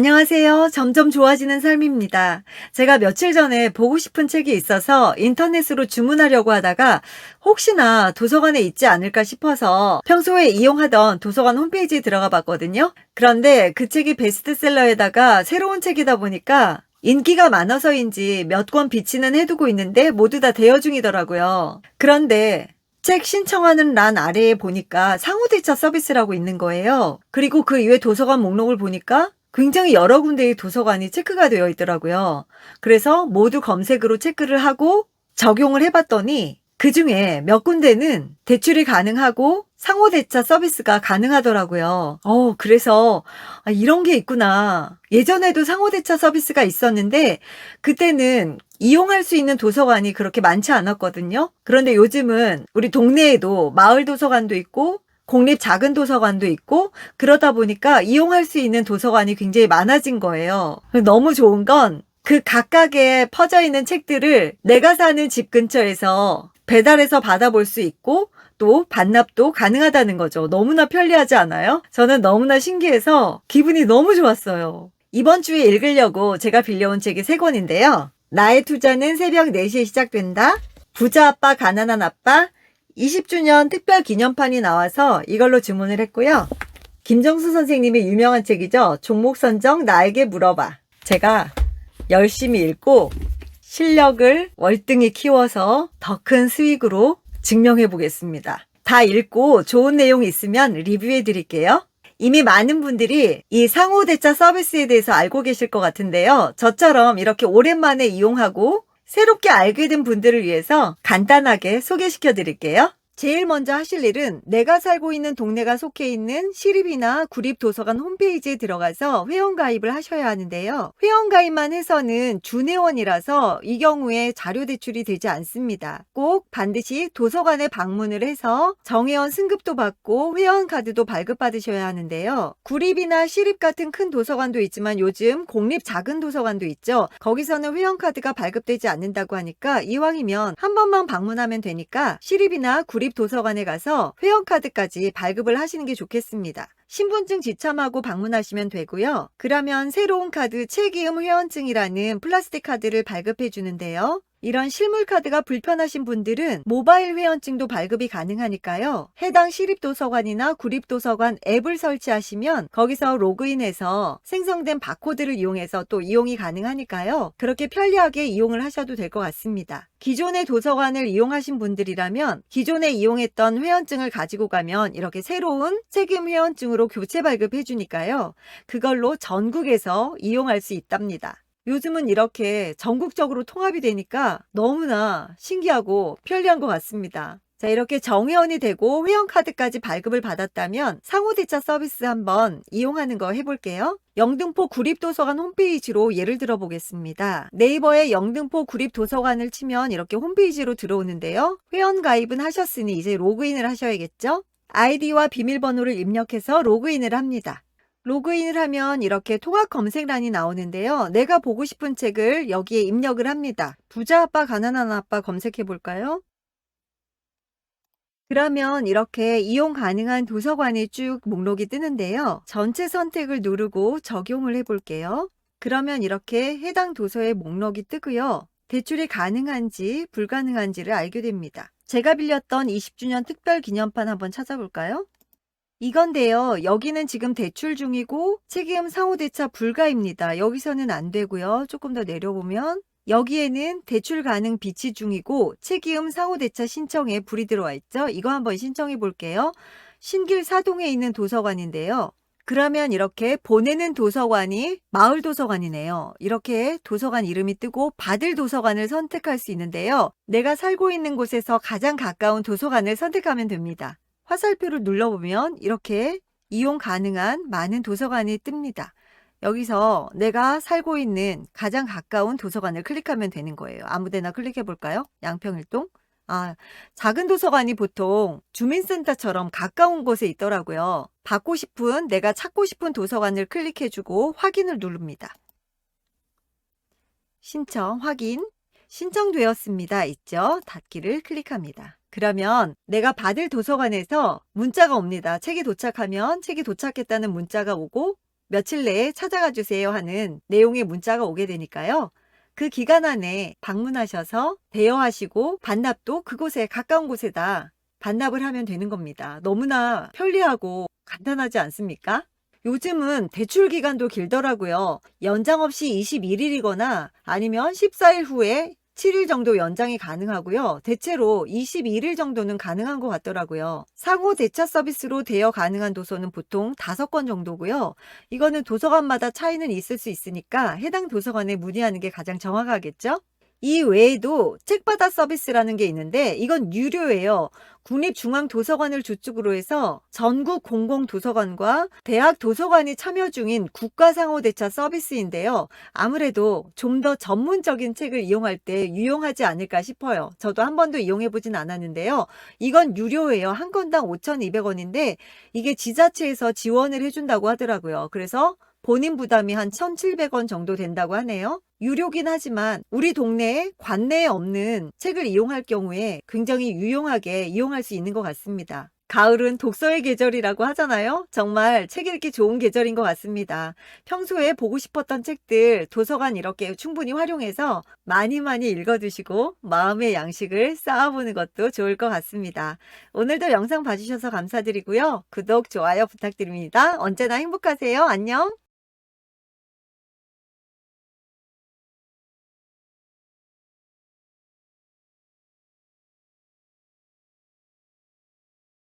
안녕하세요. 점점 좋아지는 삶입니다. 제가 며칠 전에 보고 싶은 책이 있어서 인터넷으로 주문하려고 하다가 혹시나 도서관에 있지 않을까 싶어서 평소에 이용하던 도서관 홈페이지에 들어가 봤거든요. 그런데 그 책이 베스트셀러에다가 새로운 책이다 보니까 인기가 많아서인지 몇 권 비치는 해두고 있는데 모두 다 대여 중이더라고요. 그런데 책 신청하는 란 아래에 보니까 상호대차 서비스라고 있는 거예요. 그리고 그 이외 도서관 목록을 보니까 굉장히 여러 군데의 도서관이 체크가 되어 있더라고요. 그래서 모두 검색으로 체크를 하고 적용을 해봤더니 그중에 몇 군데는 대출이 가능하고 상호대차 서비스가 가능하더라고요. 그래서 이런 게 있구나. 예전에도 상호대차 서비스가 있었는데 그때는 이용할 수 있는 도서관이 그렇게 많지 않았거든요. 그런데 요즘은 우리 동네에도 마을 도서관도 있고 공립 작은 도서관도 있고 그러다 보니까 이용할 수 있는 도서관이 굉장히 많아진 거예요. 너무 좋은 건 그 각각에 퍼져 있는 책들을 내가 사는 집 근처에서 배달해서 받아볼 수 있고 또 반납도 가능하다는 거죠. 너무나 편리하지 않아요? 저는 너무나 신기해서 기분이 너무 좋았어요. 이번 주에 읽으려고 제가 빌려온 책이 3권인데요. 나의 투자는 새벽 4시에 시작된다. 부자 아빠 가난한 아빠 20주년 특별 기념판이 나와서 이걸로 주문을 했고요. 김정수 선생님의 유명한 책이죠. 종목 선정 나에게 물어봐. 제가 열심히 읽고 실력을 월등히 키워서 더 큰 수익으로 증명해 보겠습니다. 다 읽고 좋은 내용이 있으면 리뷰해 드릴게요. 이미 많은 분들이 이 상호대차 서비스에 대해서 알고 계실 것 같은데요. 저처럼 이렇게 오랜만에 이용하고 새롭게 알게 된 분들을 위해서 간단하게 소개시켜 드릴게요. 제일 먼저 하실 일은 내가 살고 있는 동네가 속해 있는 시립이나 구립도서관 홈페이지에 들어가서 회원가입을 하셔야 하는데요. 회원가입만 해서는 준회원이라서 이 경우에 자료 대출이 되지 않습니다. 꼭 반드시 도서관에 방문을 해서 정회원 승급도 받고 회원카드도 발급받으셔야 하는데요. 구립이나 시립 같은 큰 도서관도 있지만 요즘 공립 작은 도서관도 있죠. 거기서는 회원카드가 발급되지 않는다고 하니까 이왕이면 한 번만 방문하면 되니까 시립이나 구립 도서관에 가서 회원카드까지 발급을 하시는 게 좋겠습니다. 신분증 지참하고 방문하시면 되고요. 그러면 새로운 카드 책이음 회원증이라는 플라스틱 카드를 발급해 주는데요. 이런 실물 카드가 불편하신 분들은 모바일 회원증도 발급이 가능하니까요. 해당 시립도서관이나 구립도서관 앱을 설치하시면 거기서 로그인해서 생성된 바코드를 이용해서 또 이용이 가능하니까요. 그렇게 편리하게 이용을 하셔도 될 것 같습니다. 기존의 도서관을 이용하신 분들이라면 기존에 이용했던 회원증을 가지고 가면 이렇게 새로운 책임 회원증으로 교체 발급해 주니까요. 그걸로 전국에서 이용할 수 있답니다. 요즘은 이렇게 전국적으로 통합이 되니까 너무나 신기하고 편리한 것 같습니다. 자, 이렇게 정회원이 되고 회원카드까지 발급을 받았다면 상호대차 서비스 한번 이용하는 거 해볼게요. 영등포 구립도서관 홈페이지로 예를 들어 보겠습니다. 네이버에 영등포 구립도서관을 치면 이렇게 홈페이지로 들어오는데요. 회원 가입은 하셨으니 이제 로그인을 하셔야겠죠? 아이디와 비밀번호를 입력해서 로그인을 합니다. 로그인을 하면 이렇게 통합 검색란이 나오는데요. 내가 보고 싶은 책을 여기에 입력을 합니다. 부자 아빠 가난한 아빠 검색해 볼까요? 그러면 이렇게 이용 가능한 도서관이 쭉 목록이 뜨는데요. 전체 선택을 누르고 적용을 해 볼게요. 그러면 이렇게 해당 도서의 목록이 뜨고요. 대출이 가능한지 불가능한지를 알게 됩니다. 제가 빌렸던 20주년 특별 기념판 한번 찾아볼까요? 이건데요. 여기는 지금 대출 중이고 책임 상호대차 불가입니다. 여기서는 안 되고요. 조금 더 내려보면 여기에는 대출 가능 비치 중이고 책임 상호대차 신청에 불이 들어와 있죠. 이거 한번 신청해 볼게요. 신길 사동에 있는 도서관인데요. 그러면 이렇게 보내는 도서관이 마을 도서관이네요. 이렇게 도서관 이름이 뜨고 받을 도서관을 선택할 수 있는데요. 내가 살고 있는 곳에서 가장 가까운 도서관을 선택하면 됩니다. 화살표를 눌러보면 이렇게 이용 가능한 많은 도서관이 뜹니다. 여기서 내가 살고 있는 가장 가까운 도서관을 클릭하면 되는 거예요. 아무데나 클릭해 볼까요? 양평일동. 작은 도서관이 보통 주민센터처럼 가까운 곳에 있더라고요. 받고 싶은, 내가 찾고 싶은 도서관을 클릭해주고 확인을 누릅니다. 신청, 확인. 신청되었습니다. 있죠? 닫기를 클릭합니다. 그러면 내가 받을 도서관에서 문자가 옵니다. 책이 도착하면 책이 도착했다는 문자가 오고 며칠 내에 찾아가 주세요 하는 내용의 문자가 오게 되니까요. 그 기간 안에 방문하셔서 대여하시고 반납도 그곳에 가까운 곳에다 반납을 하면 되는 겁니다. 너무나 편리하고 간단하지 않습니까? 요즘은 대출 기간도 길더라고요. 연장 없이 21일이거나 아니면 14일 후에 7일 정도 연장이 가능하고요. 대체로 21일 정도는 가능한 것 같더라고요. 상호 대차 서비스로 대여 가능한 도서는 보통 5권 정도고요. 이거는 도서관마다 차이는 있을 수 있으니까 해당 도서관에 문의하는 게 가장 정확하겠죠? 이 외에도 책바다 서비스라는 게 있는데 이건 유료예요. 국립중앙도서관을 주축으로 해서 전국 공공도서관과 대학 도서관이 참여 중인 국가상호대차 서비스인데요. 아무래도 좀 더 전문적인 책을 이용할 때 유용하지 않을까 싶어요. 저도 한 번도 이용해 보진 않았는데요. 이건 유료예요. 한 건당 5,200원인데 이게 지자체에서 지원을 해준다고 하더라고요. 그래서 본인 부담이 한 1,700원 정도 된다고 하네요. 유료긴 하지만 우리 동네에 관내에 없는 책을 이용할 경우에 굉장히 유용하게 이용할 수 있는 것 같습니다. 가을은 독서의 계절이라고 하잖아요. 정말 책 읽기 좋은 계절인 것 같습니다. 평소에 보고 싶었던 책들 도서관 이렇게 충분히 활용해서 많이 많이 읽어두시고 마음의 양식을 쌓아보는 것도 좋을 것 같습니다. 오늘도 영상 봐주셔서 감사드리고요. 구독, 좋아요 부탁드립니다. 언제나 행복하세요. 안녕.